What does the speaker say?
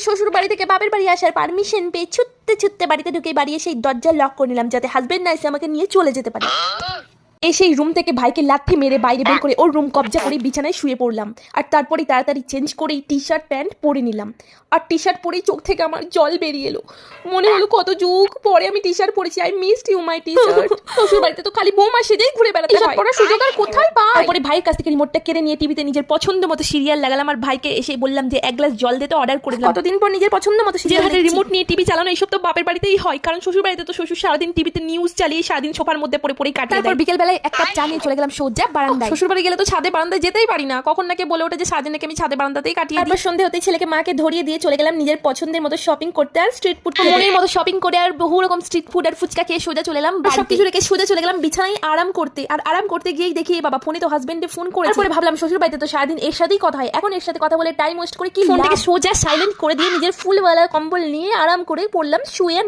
শ্বশুর বাড়ি থেকে বাপের বাড়ি আসার পারমিশন পেয়ে ছুটতে ছুটতে বাড়িতে ঢুকে বাড়িয়ে সেই দরজা লক করে নিলাম যাতে হাজবেন্ড না এসে আমাকে নিয়ে চলে যেতে পারে। সেই রুম থেকে ভাইকে লাথি মেরে বাইরে বের করে ওর রুম কবজা করে বিছানায় শুয়ে পড়লাম। আর তারপরে তাড়াতাড়ি চেঞ্জ করেই টি শার্ট প্যান্ট পরে নিলাম। আর টি শার্ট পরেই চোখ থেকে আমার জল বেরিয়ে এলো। মনে হলো কত যুগ পরে আমি টি শার্ট পরেছি। I missed you my T shirt. শ্বশুর বাড়িতে তো খালি বৌমা সেজেই ঘুরে বেড়াতে হয়, পরার সুযোগ আর কোথায় পাই। তারপরে ভাইয়ের কাছ থেকে রিমোটটা কেড়ে নিয়ে টিভিতে নিজের পছন্দ মতো সিরিয়াল লাগালাম। আর ভাইকে এসে বললাম যে এক গ্লাস জল দিতে অর্ডার করে দিলাম। কতদিন পর নিজের পছন্দ মতো সিরিয়াল হাতে রিমোট নিয়ে টিভি চালানো এইসব তো বাপের বাড়িতেই হয়, কারণ শ্বশুর বাড়িতে তো শ্বশুর সারাদিন টিভিতে নিউজ চালিয়ে সারাদিন সোফার মধ্যে পড়ে পড়ে কাটিয়ে দেয়। তারপর বিকেল বেলায় এক কাপ চা নিয়ে চলে গেলাম সোজা বারান্দায়। শ্বশুর বাড়ি গেলে তো ছাদে বারান্দায় যেতেই পারি না, কখন নাকি বলে ওঠে যে সাজে নাকি আমি ছাদে বারান্দাতেই কাটিয়ে। তারপর সন্ধে হতেই ছেলেকে মাকে ধরিয়ে দিয়ে চলে গেলাম নিজের পছন্দের মতো শপিং করতে আর স্ট্রিট ফুড মনের মতো শপিং করে আর বহু রকম স্ট্রিট ফুড আর ফুচকা খেয়ে সোজা চলে এলাম। সবকিছু রেখে সোজা চলে গেলাম বিছানায় আরাম করতে। আর আরাম করতে গিয়েই দেখি বাবা ফোনে তো হাজবেন্ডে ফোন করে। তারপরে ভাবলাম শ্বশুর বাড়িতে তো সারাদিন এর সাথেই কথা হয়, এখন এর সাথে কথা বলে টাইম ওয়েস্ট করে কি ফোনটাকে সোজা সাইলেন্ট করে দিয়ে নিজের ফুলওয়ালা কম্বল নিয়ে আরাম করে পড়লাম শুয়ে।